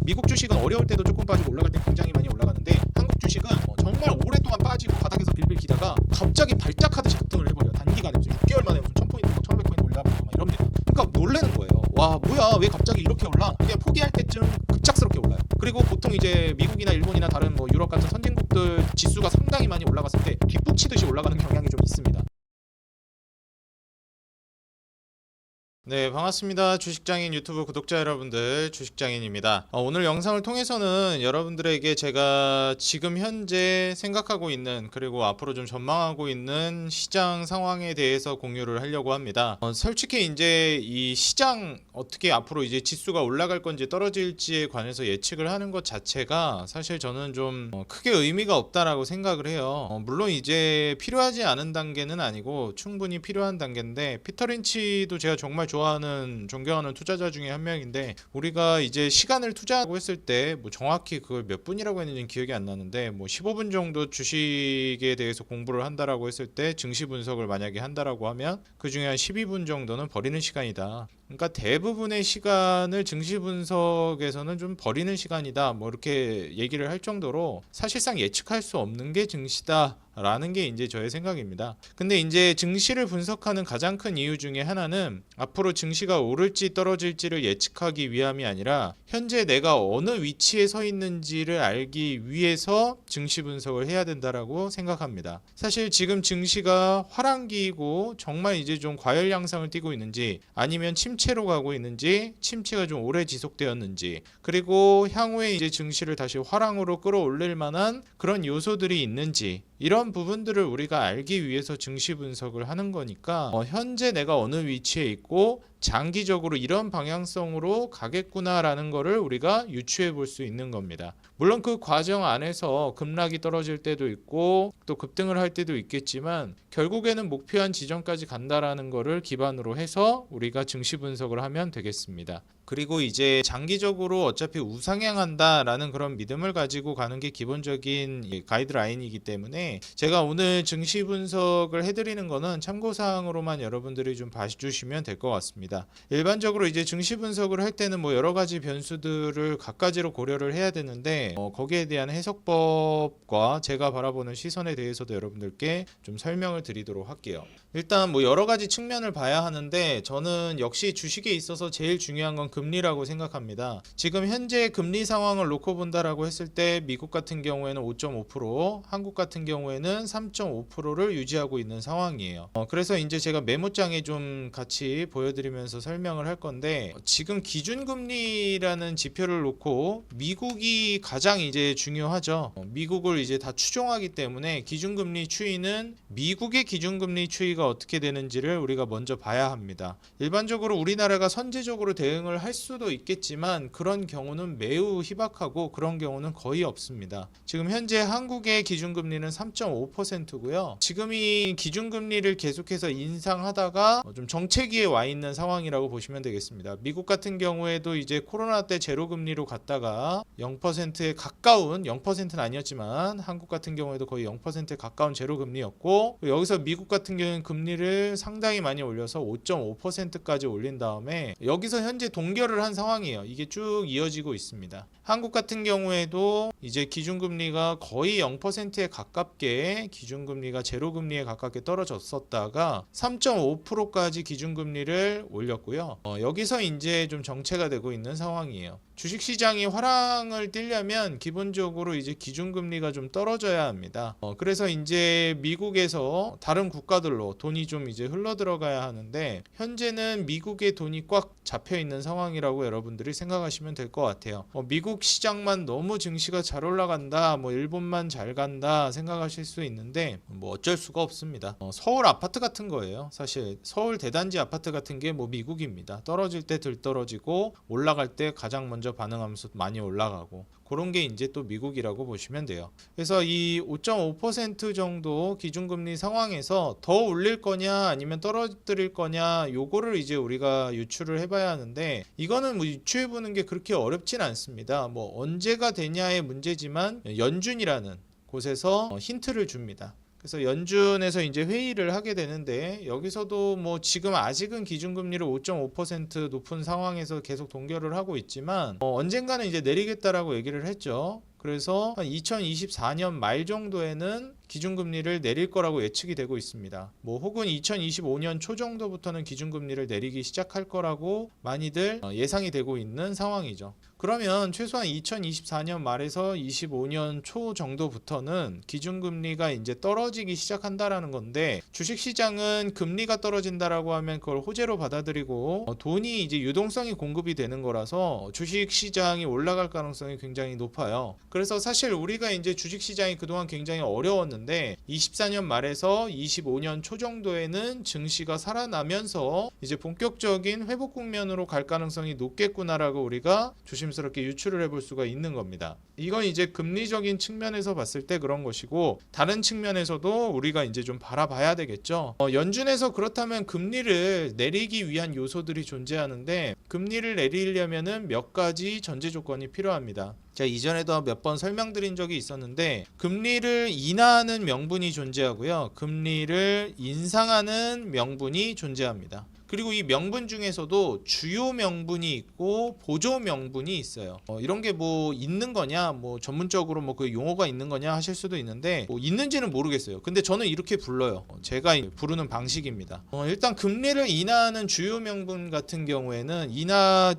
미국 주식은 어려울 때도 조금 빠지고 올라갈 때 굉장히 많이 올라가는데 한국 주식은 정말 오랫동안 빠지고 바닥에서 빌빌 기다가 갑자기 발작하듯이 급등을 해버려요. 단기간에 무슨 6개월 만에 무슨 1000포인트, 1500포인트 올라가고 막 이럽니다. 그러니까 놀라는 거예요. 와 뭐야 왜 갑자기 이렇게 올라? 그냥 포기할 때쯤 급작스럽게 올라요. 그리고 보통 이제 미국이나 일본이나 다른 뭐 유럽 같은 선진국들 지수가 상당히 많이 올라갔을 때 뒷북치듯이 올라가는 경향이 좀 있습니다. 네, 반갑습니다. 주식장인 유튜브 구독자 여러분들, 주식장인입니다. 오늘 영상을 통해서는 여러분들에게 제가 지금 현재 생각하고 있는 그리고 앞으로 좀 전망하고 있는 시장 상황에 대해서 공유를 하려고 합니다. 솔직히 이제 이 시장 어떻게 앞으로 이제 지수가 올라갈 건지 떨어질지에 관해서 예측을 하는 것 자체가 사실 저는 좀 크게 의미가 없다라고 생각을 해요. 물론 이제 필요하지 않은 단계는 아니고 충분히 필요한 단계인데, 피터 린치도 제가 정말 좋아하는 존경하는 투자자 중에 한 명인데, 우리가 이제 시간을 투자하고 했을 때 뭐 정확히 그걸 몇 분이라고 했는지 기억이 안 나는데 뭐 15분 정도 주식에 대해서 공부를 한다라고 했을 때 증시 분석을 만약에 한다라고 하면 그 중에 한 12분 정도는 버리는 시간이다. 그러니까 대부분의 시간을 증시 분석에서는 좀 버리는 시간이다, 뭐 이렇게 얘기를 할 정도로 사실상 예측할 수 없는 게 증시다 라는 게 이제 저의 생각입니다. 근데 이제 증시를 분석하는 가장 큰 이유 중에 하나는 앞으로 증시가 오를지 떨어질지를 예측하기 위함이 아니라 현재 내가 어느 위치에 서 있는지를 알기 위해서 증시 분석을 해야 된다라고 생각합니다. 사실 지금 증시가 화랑기이고 정말 이제 좀 과열 양상을 띠고 있는지, 아니면 침체로 가고 있는지, 침체가 좀 오래 지속되었는지, 그리고 향후에 이제 증시를 다시 화랑으로 끌어올릴 만한 그런 요소들이 있는지, 이런 부분들을 우리가 알기 위해서 증시 분석을 하는 거니까 현재 내가 어느 위치에 있고 장기적으로 이런 방향성으로 가겠구나라는 거를 우리가 유추해 볼 수 있는 겁니다. 물론 그 과정 안에서 급락이 떨어질 때도 있고 또 급등을 할 때도 있겠지만, 결국에는 목표한 지점까지 간다라는 거를 기반으로 해서 우리가 증시 분석을 하면 되겠습니다. 그리고 이제 장기적으로 어차피 우상향한다라는 그런 믿음을 가지고 가는 게 기본적인 가이드라인이기 때문에 제가 오늘 증시 분석을 해드리는 거는 참고사항으로만 여러분들이 좀 봐주시면 될 것 같습니다. 일반적으로 이제 증시 분석을 할 때는 뭐 여러 가지 변수들을 각가지로 고려를 해야 되는데 거기에 대한 해석법과 제가 바라보는 시선에 대해서도 여러분들께 좀 설명을 드리도록 할게요. 일단 뭐 여러 가지 측면을 봐야 하는데, 저는 역시 주식에 있어서 제일 중요한 건 금리라고 생각합니다. 지금 현재 금리 상황을 놓고 본다라고 했을 때 미국 같은 경우에는 5.5%, 한국 같은 경우에는 3.5%를 유지하고 있는 상황이에요. 그래서 이제 제가 메모장에 좀 같이 보여드리면서 설명을 할 건데, 지금 기준금리라는 지표를 놓고 미국이 가장 이제 중요하죠. 미국을 이제 다 추종하기 때문에 기준금리 추이는 미국의 기준금리 추이가 어떻게 되는지를 우리가 먼저 봐야 합니다. 일반적으로 우리나라가 선제적으로 대응을 할 수도 있겠지만 그런 경우는 매우 희박하고 그런 경우는 거의 없습니다. 지금 현재 한국의 기준금리는 3.5%고요. 지금 이 기준금리를 계속해서 인상하다가 좀 정체기에 와 있는 상황이라고 보시면 되겠습니다. 미국 같은 경우에도 이제 코로나 때 제로금리로 갔다가 0%에 가까운, 0%는 아니었지만 한국 같은 경우에도 거의 0%에 가까운 제로금리였고, 여기서 미국 같은 경우는 금리를 상당히 많이 올려서 5.5%까지 올린 다음에 여기서 현재 동결을 한 상황이에요. 이게 쭉 이어지고 있습니다. 한국 같은 경우에도 이제 기준금리가 거의 0%에 가깝게, 기준금리가 제로금리에 가깝게 떨어졌었다가 3.5%까지 기준금리를 올렸고요. 여기서 이제 좀 정체가 되고 있는 상황이에요. 주식시장이 화랑을 띠려면 기본적으로 이제 기준금리가 좀 떨어져야 합니다. 그래서 이제 미국에서 다른 국가들로 돈이 좀 이제 흘러 들어가야 하는데, 현재는 미국의 돈이 꽉 잡혀 있는 상황이라고 여러분들이 생각하시면 될 것 같아요. 미국 시장만 너무 증시가 잘 올라간다, 뭐 일본만 잘 간다 생각하실 수 있는데 뭐 어쩔 수가 없습니다. 서울 아파트 같은 거예요. 사실 서울 대단지 아파트 같은 게 뭐 미국입니다. 떨어질 때 들 떨어지고 올라갈 때 가장 먼저 반응하면서 많이 올라가고, 그런 게 이제 또 미국이라고 보시면 돼요. 그래서 이 5.5% 정도 기준금리 상황에서 더 올릴 거냐 아니면 떨어뜨릴 거냐, 요거를 이제 우리가 유추를 해봐야 하는데, 이거는 뭐 유추해보는 게 그렇게 어렵진 않습니다. 뭐 언제가 되냐의 문제지만 연준이라는 곳에서 힌트를 줍니다. 그래서 연준에서 이제 회의를 하게 되는데 여기서도 뭐 지금 아직은 기준금리를 5.5% 높은 상황에서 계속 동결을 하고 있지만 언젠가는 이제 내리겠다라고 얘기를 했죠. 그래서 한 2024년 말 정도에는 기준금리를 내릴 거라고 예측이 되고 있습니다. 뭐 혹은 2025년 초 정도부터는 기준금리를 내리기 시작할 거라고 많이들 예상이 되고 있는 상황이죠. 그러면 최소한 2024년 말에서 25년 초 정도부터는 기준금리가 이제 떨어지기 시작한다라는 건데 주식시장은 금리가 떨어진다라고 하면 그걸 호재로 받아들이고 돈이 이제 유동성이 공급이 되는 거라서 주식시장이 올라갈 가능성이 굉장히 높아요. 그래서 사실 우리가 이제 주식시장이 그동안 굉장히 어려웠는데 24년 말에서 25년 초 정도에는 증시가 살아나면서 이제 본격적인 회복 국면으로 갈 가능성이 높겠구나라고 우리가 조심스럽게 유추를 해볼 수가 있는 겁니다. 이건 이제 금리적인 측면에서 봤을 때 그런 것이고 다른 측면에서도 우리가 이제 좀 바라봐야 되겠죠. 연준에서 그렇다면 금리를 내리기 위한 요소들이 존재하는데 금리를 내리려면은 몇 가지 전제 조건이 필요합니다. 제가 이전에도 몇 번 설명드린 적이 있었는데 금리를 인하하는 명분이 존재하고요. 금리를 인상하는 명분이 존재합니다. 그리고 이 명분 중에서도 주요 명분이 있고 보조 명분이 있어요. 이런 게 뭐 있는 거냐, 뭐 전문적으로 뭐 그 용어가 있는 거냐 하실 수도 있는데 뭐 있는지는 모르겠어요. 근데 저는 이렇게 불러요. 제가 부르는 방식입니다. 일단 금리를 인하하는 주요 명분 같은 경우에는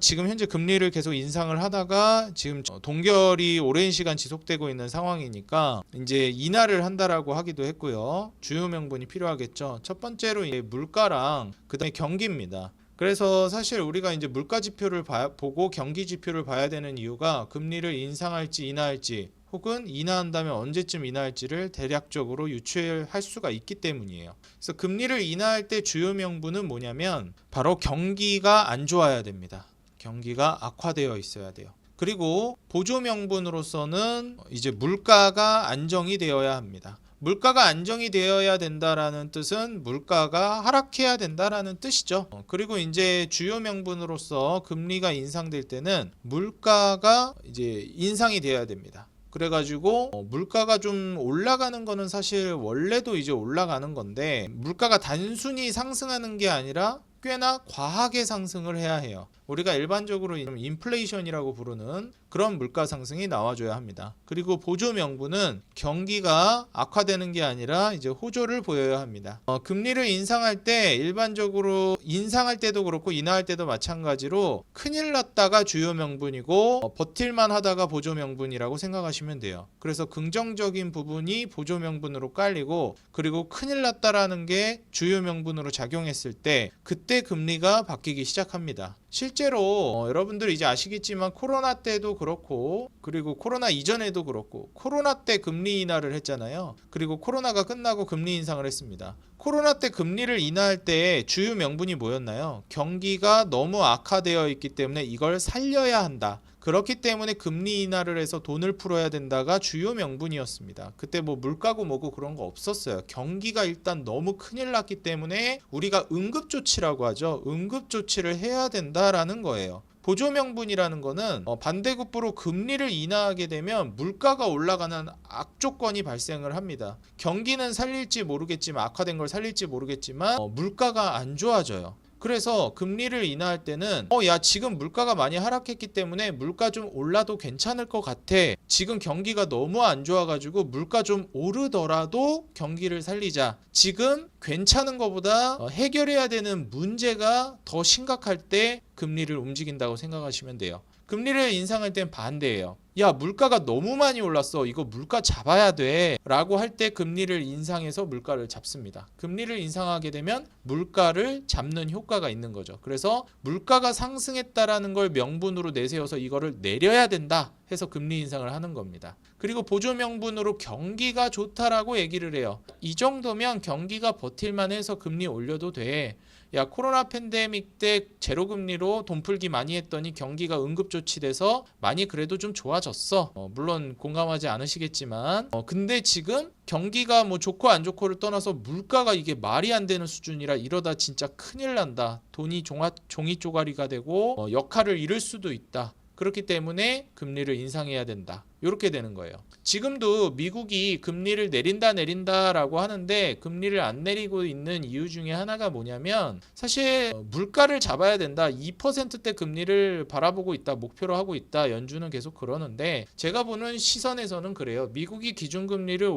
지금 현재 금리를 계속 인상을 하다가 지금 동결이 오랜 시간 지속되고 있는 상황이니까 이제 인하를 한다라고 하기도 했고요. 주요 명분이 필요하겠죠. 첫 번째로 물가랑 그다음에 경기입니다. 그래서 사실 우리가 이제 물가 지표를 보고 경기 지표를 봐야 되는 이유가 금리를 인상할지 인하할지 혹은 인하한다면 언제쯤 인하할지를 대략적으로 유추할 수가 있기 때문이에요. 그래서 금리를 인하할 때 주요 명분은 뭐냐면 바로 경기가 안 좋아야 됩니다. 경기가 악화되어 있어야 돼요. 그리고 보조 명분으로서는 이제 물가가 안정이 되어야 합니다. 물가가 안정이 되어야 된다라는 뜻은 물가가 하락해야 된다라는 뜻이죠. 그리고 이제 주요 명분으로서 금리가 인상될 때는 물가가 이제 인상이 돼야 됩니다. 그래가지고 물가가 좀 올라가는 거는 사실 원래도 이제 올라가는 건데 물가가 단순히 상승하는 게 아니라 꽤나 과하게 상승을 해야 해요. 우리가 일반적으로 인플레이션이라고 부르는 그런 물가 상승이 나와줘야 합니다. 그리고 보조 명분은 경기가 악화되는 게 아니라 이제 호조를 보여야 합니다. 금리를 인상할 때 일반적으로 인상할 때도 그렇고 인하할 때도 마찬가지로 큰일 났다가 주요 명분이고 버틸만 하다가 보조 명분이라고 생각하시면 돼요. 그래서 긍정적인 부분이 보조 명분으로 깔리고 그리고 큰일 났다라는 게 주요 명분으로 작용했을 때 그때 금리가 바뀌기 시작합니다. 실제로 여러분들 이제 아시겠지만 코로나 때도 그렇고 그리고 코로나 이전에도 그렇고 코로나 때 금리 인하를 했잖아요. 그리고 코로나가 끝나고 금리 인상을 했습니다. 코로나 때 금리를 인하할 때 주요 명분이 뭐였나요? 경기가 너무 악화되어 있기 때문에 이걸 살려야 한다. 그렇기 때문에 금리 인하를 해서 돈을 풀어야 된다가 주요 명분이었습니다. 그때 뭐 물가고 뭐고 그런 거 없었어요. 경기가 일단 너무 큰일 났기 때문에 우리가 응급조치라고 하죠. 응급조치를 해야 된다라는 거예요. 보조 명분이라는 거는 반대급부로 금리를 인하하게 되면 물가가 올라가는 악조건이 발생을 합니다. 경기는 살릴지 모르겠지만 악화된 걸 살릴지 모르겠지만 물가가 안 좋아져요. 그래서 금리를 인하할 때는 야 지금 물가가 많이 하락했기 때문에 물가 좀 올라도 괜찮을 것 같아. 지금 경기가 너무 안 좋아가지고 물가 좀 오르더라도 경기를 살리자. 지금 괜찮은 것보다 해결해야 되는 문제가 더 심각할 때 금리를 움직인다고 생각하시면 돼요. 금리를 인상할 땐 반대예요. 야 물가가 너무 많이 올랐어. 이거 물가 잡아야 돼 라고 할 때 금리를 인상해서 물가를 잡습니다. 금리를 인상하게 되면 물가를 잡는 효과가 있는 거죠. 그래서 물가가 상승했다라는 걸 명분으로 내세워서 이거를 내려야 된다 해서 금리 인상을 하는 겁니다. 그리고 보조 명분으로 경기가 좋다라고 얘기를 해요. 이 정도면 경기가 버틸만 해서 금리 올려도 돼. 야 코로나 팬데믹 때 제로금리로 돈 풀기 많이 했더니 경기가 응급조치돼서 많이 그래도 좀 좋아졌어. 물론 공감하지 않으시겠지만 근데 지금 경기가 뭐 좋고 안 좋고를 떠나서 물가가 이게 말이 안 되는 수준이라 이러다 진짜 큰일 난다. 돈이 종이 쪼가리가 되고 역할을 잃을 수도 있다. 그렇기 때문에 금리를 인상해야 된다. 이렇게 되는 거예요. 지금도 미국이 금리를 내린다라고 하는데 금리를 안 내리고 있는 이유 중에 하나가 뭐냐면 사실 물가를 잡아야 된다. 2%대 금리를 바라보고 있다. 목표로 하고 있다. 연준은 계속 그러는데 제가 보는 시선에서는 그래요. 미국이 기준금리를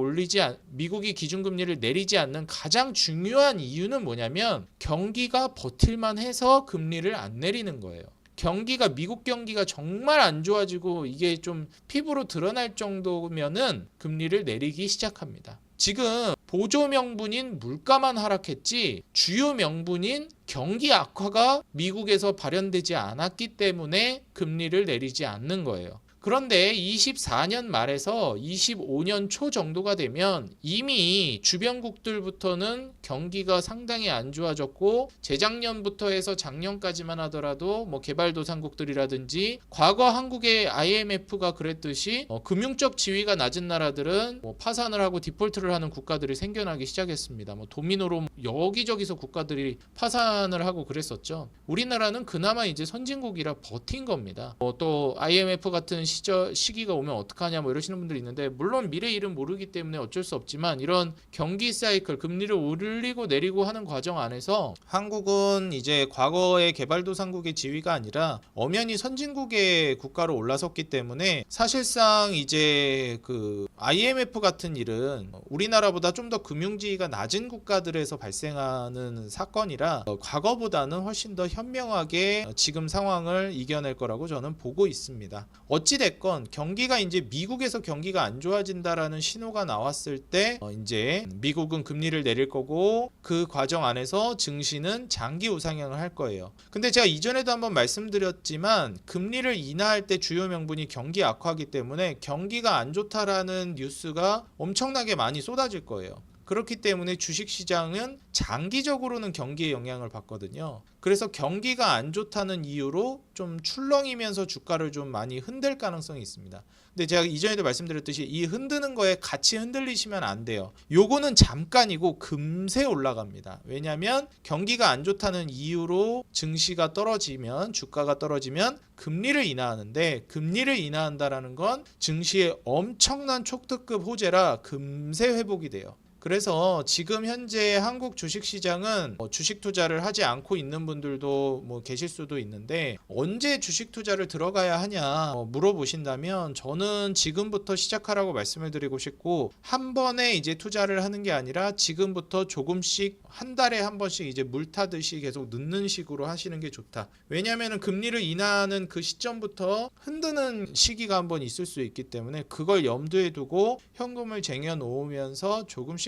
내리지 않는 가장 중요한 이유는 뭐냐면 경기가 버틸만 해서 금리를 안 내리는 거예요. 미국 경기가 정말 안 좋아지고 이게 좀 피부로 드러날 정도면은 금리를 내리기 시작합니다. 지금 보조 명분인 물가만 하락했지 주요 명분인 경기 악화가 미국에서 발현되지 않았기 때문에 금리를 내리지 않는 거예요. 그런데 24년 말에서 25년 초 정도가 되면 이미 주변국들부터는 경기가 상당히 안 좋아졌고 재작년부터 해서 작년까지만 하더라도 뭐 개발도상국들이라든지 과거 한국의 IMF가 그랬듯이 금융적 지위가 낮은 나라들은 뭐 파산을 하고 디폴트를 하는 국가들이 생겨나기 시작했습니다. 뭐 도미노로 여기저기서 국가들이 파산을 하고 그랬었죠. 우리나라는 그나마 이제 선진국이라 버틴 겁니다. 또 IMF 같은 시기가 오면 어떡하냐 뭐 이러시는 분들이 있는데 물론 미래 일은 모르기 때문에 어쩔 수 없지만 이런 경기 사이클 금리를 올리고 내리고 하는 과정 안에서 한국은 이제 과거의 개발도상국의 지위가 아니라 엄연히 선진국의 국가로 올라섰기 때문에 사실상 이제 그 IMF 같은 일은 우리나라보다 좀 더 금융지위가 낮은 국가들에서 발생하는 사건이라 과거보다는 훨씬 더 현명하게 지금 상황을 이겨낼 거라고 저는 보고 있습니다. 어찌됐건 경기가 이제 미국에서 경기가 안 좋아진다라는 신호가 나왔을 때 이제 미국은 금리를 내릴 거고 그 과정 안에서 증시는 장기 우상향을 할 거예요. 근데 제가 이전에도 한번 말씀드렸지만 금리를 인하할 때 주요 명분이 경기 악화이기 때문에 경기가 안 좋다라는 뉴스가 엄청나게 많이 쏟아질 거예요. 그렇기 때문에 주식시장은 장기적으로는 경기에 영향을 받거든요. 그래서 경기가 안 좋다는 이유로 좀 출렁이면서 주가를 좀 많이 흔들 가능성이 있습니다. 근데 제가 이전에도 말씀드렸듯이 이 흔드는 거에 같이 흔들리시면 안 돼요. 요거는 잠깐이고 금세 올라갑니다. 왜냐하면 경기가 안 좋다는 이유로 증시가 떨어지면 주가가 떨어지면 금리를 인하하는데 금리를 인하한다라는 건 증시의 엄청난 초특급 호재라 금세 회복이 돼요. 그래서 지금 현재 한국 주식시장은 주식 투자를 하지 않고 있는 분들도 뭐 계실 수도 있는데 언제 주식 투자를 들어가야 하냐 물어보신다면 저는 지금부터 시작하라고 말씀을 드리고 싶고 한 번에 이제 투자를 하는 게 아니라 지금부터 조금씩 한 달에 한 번씩 이제 물 타듯이 계속 넣는 식으로 하시는 게 좋다. 왜냐하면 금리를 인하하는 그 시점부터 흔드는 시기가 한번 있을 수 있기 때문에 그걸 염두에 두고 현금을 쟁여 놓으면서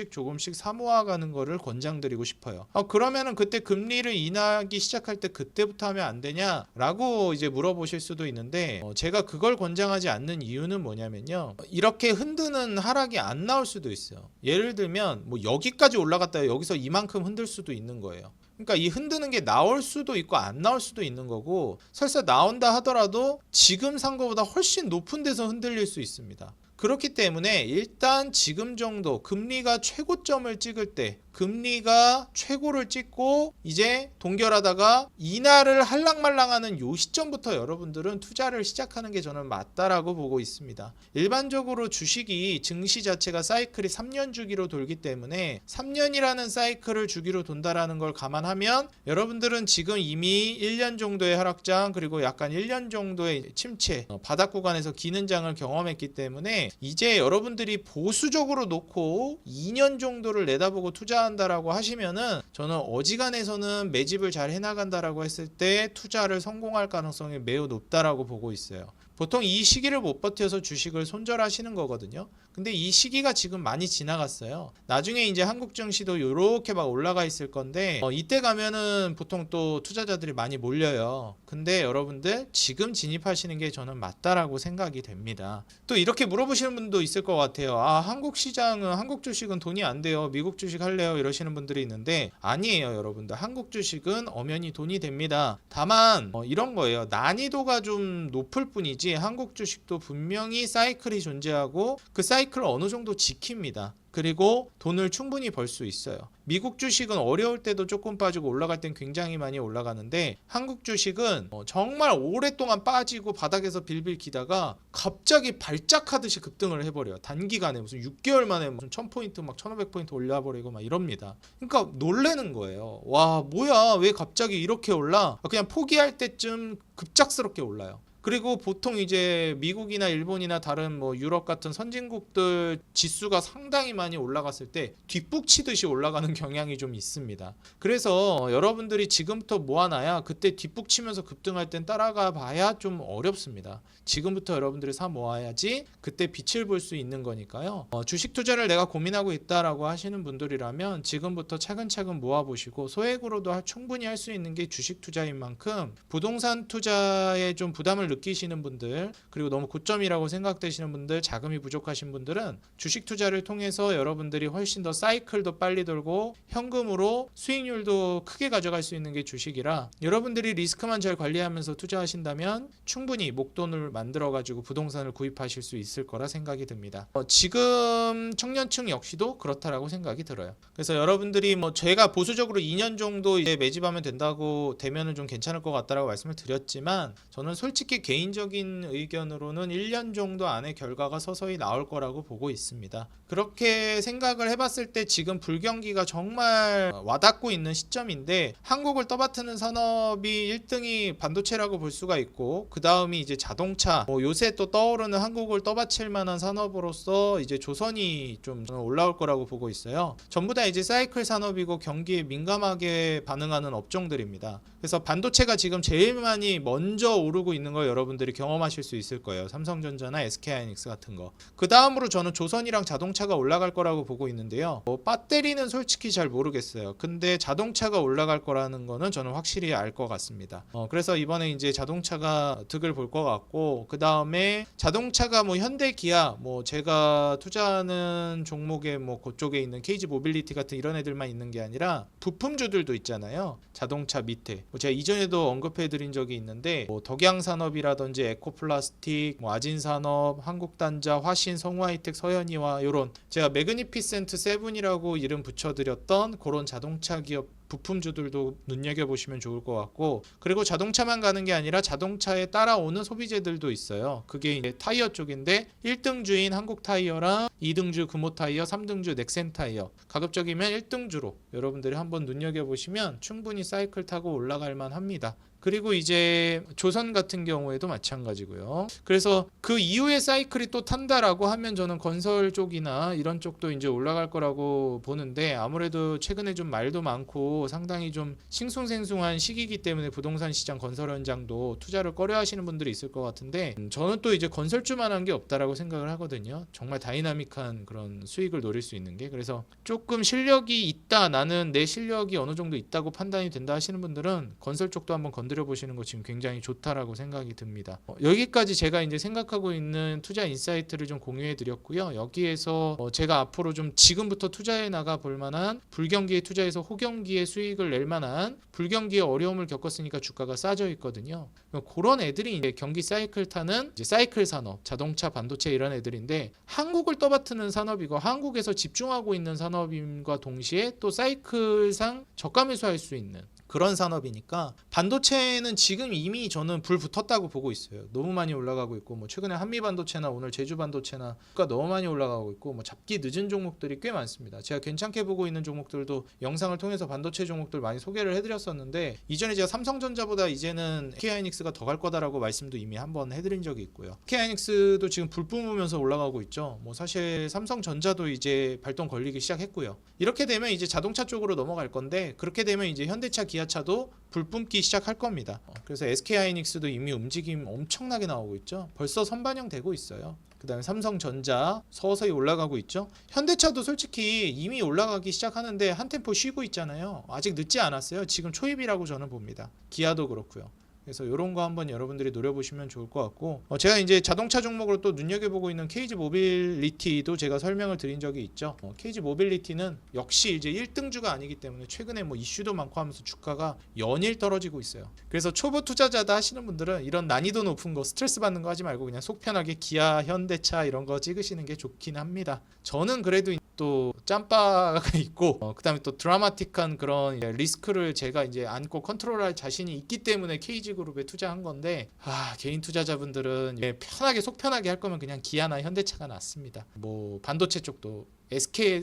조금씩 사모아가는 거를 권장드리고 싶어요. 그러면은 그때 금리를 인하하기 시작할 때 그때부터 하면 안 되냐라고 이제 물어보실 수도 있는데 제가 그걸 권장하지 않는 이유는 뭐냐면요. 이렇게 흔드는 하락이 안 나올 수도 있어요. 예를 들면 뭐 여기까지 올라갔다 여기서 이만큼 흔들 수도 있는 거예요. 그러니까 이 흔드는 게 나올 수도 있고 안 나올 수도 있는 거고 설사 나온다 하더라도 지금 산 거보다 훨씬 높은 데서 흔들릴 수 있습니다. 그렇기 때문에 일단 지금 정도 금리가 최고점을 찍을 때 금리가 최고를 찍고 이제 동결하다가 인하를 할랑말랑하는 요 시점부터 여러분들은 투자를 시작하는 게 저는 맞다라고 보고 있습니다. 일반적으로 주식이 증시 자체가 사이클이 3년 주기로 돌기 때문에 3년이라는 사이클을 주기로 돈다라는 걸 감안하면 여러분들은 지금 이미 1년 정도의 하락장 그리고 약간 1년 정도의 침체 바닥 구간에서 기는 장을 경험했기 때문에 이제 여러분들이 보수적으로 놓고 2년 정도를 내다보고 투자한다라고 하시면은 저는 어지간해서는 매집을 잘 해나간다라고 했을 때 투자를 성공할 가능성이 매우 높다라고 보고 있어요. 보통 이 시기를 못 버텨서 주식을 손절하시는 거거든요. 근데 이 시기가 지금 많이 지나갔어요. 나중에 이제 한국 증시도 이렇게 막 올라가 있을 건데 이때 가면은 보통 또 투자자들이 많이 몰려요. 근데 여러분들 지금 진입하시는 게 저는 맞다라고 생각이 됩니다. 또 이렇게 물어보시는 분도 있을 것 같아요. 한국 시장은 한국 주식은 돈이 안 돼요. 미국 주식 할래요? 이러시는 분들이 있는데 아니에요, 여러분들. 한국 주식은 엄연히 돈이 됩니다. 다만 이런 거예요. 난이도가 좀 높을 뿐이지 마찬가지 한국 주식도 분명히 사이클이 존재하고 그 사이클을 어느 정도 지킵니다. 그리고 돈을 충분히 벌 수 있어요. 미국 주식은 어려울 때도 조금 빠지고 올라갈 땐 굉장히 많이 올라가는데 한국 주식은 정말 오랫동안 빠지고 바닥에서 빌빌 기다가 갑자기 발작하듯이 급등을 해버려요. 단기간에 무슨 6개월 만에 무슨 1000포인트 막 1500포인트 올려버리고 막 이럽니다. 그러니까 놀래는 거예요. 와, 뭐야, 왜 갑자기 이렇게 올라? 그냥 포기할 때쯤 급작스럽게 올라요. 그리고 보통 이제 미국이나 일본이나 다른 뭐 유럽 같은 선진국들 지수가 상당히 많이 올라갔을 때 뒷북치듯이 올라가는 경향이 좀 있습니다. 그래서 여러분들이 지금부터 모아놔야 그때 뒷북치면서 급등할 땐 따라가 봐야 좀 어렵습니다. 지금부터 여러분들이 사 모아야지 그때 빛을 볼 수 있는 거니까요. 주식 투자를 내가 고민하고 있다라고 하시는 분들이라면 지금부터 차근차근 모아보시고 소액으로도 충분히 할 수 있는 게 주식 투자인 만큼 부동산 투자에 좀 부담을 느끼시는 분들, 그리고 너무 고점이라고 생각되시는 분들, 자금이 부족하신 분들은 주식 투자를 통해서 여러분들이 훨씬 더 사이클도 빨리 돌고 현금으로 수익률도 크게 가져갈 수 있는 게 주식이라 여러분들이 리스크만 잘 관리하면서 투자하신다면 충분히 목돈을 만들어 가지고 부동산을 구입하실 수 있을 거라 생각이 듭니다. 지금 청년층 역시도 그렇다라고 생각이 들어요. 그래서 여러분들이 뭐 제가 보수적으로 2년 정도 이제 매집하면 된다고 되면은 좀 괜찮을 것 같다라고 말씀을 드렸지만 저는 솔직히 개인적인 의견으로는 1년 정도 안에 결과가 서서히 나올 거라고 보고 있습니다. 그렇게 생각을 해봤을 때 지금 불경기가 정말 와닿고 있는 시점인데 한국을 떠받드는 산업이 1등이 반도체라고 볼 수가 있고 그 다음이 이제 자동차, 요새 또 떠오르는 한국을 떠받칠 만한 산업으로서 이제 조선이 좀 올라올 거라고 보고 있어요. 전부 다 이제 사이클 산업이고 경기에 민감하게 반응하는 업종들입니다. 그래서 반도체가 지금 제일 많이 먼저 오르고 있는 걸 여러분들이 경험하실 수 있을 거예요. 삼성전자나 SK하이닉스 같은 거. 그 다음으로 저는 조선이랑 자동차가 올라갈 거라고 보고 있는데요. 배터리는 솔직히 잘 모르겠어요. 근데 자동차가 올라갈 거라는 거는 저는 확실히 알 것 같습니다. 그래서 이번에 이제 자동차가 득을 볼 것 같고 그 다음에 자동차가 뭐 현대, 기아, 뭐 제가 투자하는 종목에 뭐 그쪽에 있는 KG 모빌리티 같은 이런 애들만 있는 게 아니라 부품주들도 있잖아요. 자동차 밑에 제가 이전에도 언급해드린 적이 있는데 뭐 덕양산업이라든지 에코플라스틱, 뭐 아진산업, 한국단자, 화신, 성우하이텍, 서현이와 이런 제가 매그니피센트 세븐이라고 이름 붙여드렸던 그런 자동차 기업 부품주들도 눈여겨보시면 좋을 것 같고 그리고 자동차만 가는 게 아니라 자동차에 따라오는 소비재들도 있어요. 그게 이제 타이어 쪽인데 1등주인 한국타이어랑 2등주 금호타이어, 3등주 넥센타이어 가급적이면 1등주로 여러분들이 한번 눈여겨보시면 충분히 사이클 타고 올라갈 만합니다. 그리고 이제 조선 같은 경우에도 마찬가지고요. 그래서 그 이후에 사이클이 또 탄다라고 하면 저는 건설 쪽이나 이런 쪽도 이제 올라갈 거라고 보는데 아무래도 최근에 좀 말도 많고 상당히 좀 싱숭생숭한 시기이기 때문에 부동산 시장 건설 현장도 투자를 꺼려 하시는 분들이 있을 것 같은데 저는 또 이제 건설주만한 게 없다라고 생각을 하거든요. 정말 다이나믹한 그런 수익을 노릴 수 있는 게 그래서 조금 실력이 있다 나는 내 실력이 어느 정도 있다고 판단이 된다 하시는 분들은 건설 쪽도 한번 건드려 보시는 거 지금 굉장히 좋다라고 생각이 듭니다. 여기까지 제가 이제 생각하고 있는 투자 인사이트를 좀 공유해 드렸고요. 여기에서 제가 앞으로 좀 지금부터 투자해 나가 볼 만한 불경기에 투자해서 호경기에 수익을 낼 만한 불경기에 어려움을 겪었으니까 주가가 싸져 있거든요. 그런 애들이 이제 경기 사이클 타는 이제 사이클 산업, 자동차, 반도체 이런 애들인데 한국을 떠받드는 산업이고 한국에서 집중하고 있는 산업임과 동시에 또 사이클상 저가 매수할 수 있는 그런 산업이니까 반도체는 지금 이미 저는 불 붙었다고 보고 있어요. 너무 많이 올라가고 있고 뭐 최근에 한미반도체나 오늘 제주반도체나 가 너무 많이 올라가고 있고 뭐 잡기 늦은 종목들이 꽤 많습니다. 제가 괜찮게 보고 있는 종목들도 영상을 통해서 반도체 종목들 많이 소개를 해드렸었는데 이전에 제가 삼성전자보다 이제는 SK하이닉스가 더 갈 거다라고 말씀도 이미 한번 해드린 적이 있고요. SK하이닉스도 지금 불 뿜으면서 올라가고 있죠. 뭐 사실 삼성전자도 이제 발동 걸리기 시작했고요. 이렇게 되면 이제 자동차 쪽으로 넘어갈 건데 그렇게 되면 이제 현대차, 기아차도 불 뿜기 시작할 겁니다. 그래서 SK하이닉스도 이미 움직임 엄청나게 나오고 있죠. 벌써 선반영 되고 있어요. 그 다음에 삼성전자 서서히 올라가고 있죠. 현대차도 솔직히 이미 올라가기 시작하는데 한 템포 쉬고 있잖아요. 아직 늦지 않았어요. 지금 초입이라고 저는 봅니다. 기아도 그렇고요. 그래서 이런 거 한번 여러분들이 노려보시면 좋을 것 같고, 제가 이제 자동차 종목으로 또 눈여겨보고 있는 KG 모빌리티도 제가 설명을 드린 적이 있죠. KG 모빌리티는 역시 이제 1등주가 아니기 때문에 최근에 뭐 이슈도 많고 하면서 주가가 연일 떨어지고 있어요. 그래서 초보 투자자다 하시는 분들은 이런 난이도 높은 거 스트레스 받는 거 하지 말고 그냥 속 편하게 기아, 현대차 이런 거 찍으시는 게 좋긴 합니다. 저는 그래도 또 짬바가 있고 그다음에 또 드라마틱한 그런 리스크를 제가 이제 안고 컨트롤할 자신이 있기 때문에 KG그룹에 투자한 건데, 개인 투자자분들은 편하게 속 편하게 할 거면 그냥 기아나 현대차가 낫습니다. 뭐 반도체 쪽도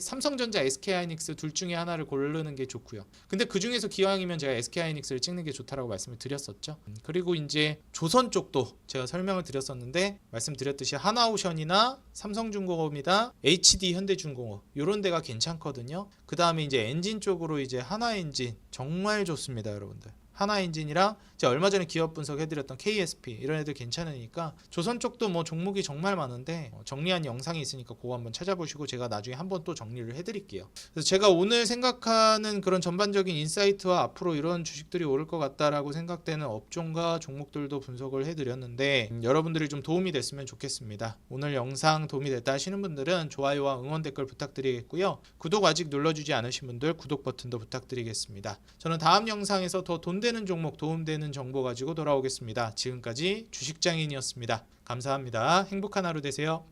삼성전자, SK하이닉스 둘 중에 하나를 고르는 게 좋고요. 근데 그 중에서 기왕이면 제가 SK하이닉스를 찍는 게 좋다라고 말씀을 드렸었죠. 그리고 이제 조선 쪽도 제가 설명을 드렸었는데, 말씀드렸듯이 하나오션이나 삼성중공업이나 HD 현대중공업 이런 데가 괜찮거든요. 그 다음에 이제 엔진 쪽으로 이제 하나엔진 정말 좋습니다, 여러분들. 하나엔진이랑 제가 얼마 전에 기업 분석해드렸던 KSP 이런 애들 괜찮으니까, 조선 쪽도 뭐 종목이 정말 많은데 정리한 영상이 있으니까 그거 한번 찾아보시고 제가 나중에 한번 또 정리를 해드릴게요. 그래서 제가 오늘 생각하는 그런 전반적인 인사이트와 앞으로 이런 주식들이 오를 것 같다라고 생각되는 업종과 종목들도 분석을 해드렸는데, 여러분들이 좀 도움이 됐으면 좋겠습니다. 오늘 영상 도움이 됐다 하시는 분들은 좋아요와 응원 댓글 부탁드리겠고요. 구독 아직 눌러주지 않으신 분들 구독 버튼도 부탁드리겠습니다. 저는 다음 영상에서 더 돈 되는 종목, 도움되는 정보 가지고 돌아오겠습니다. 지금까지 주식장인이었습니다. 감사합니다. 행복한 하루 되세요.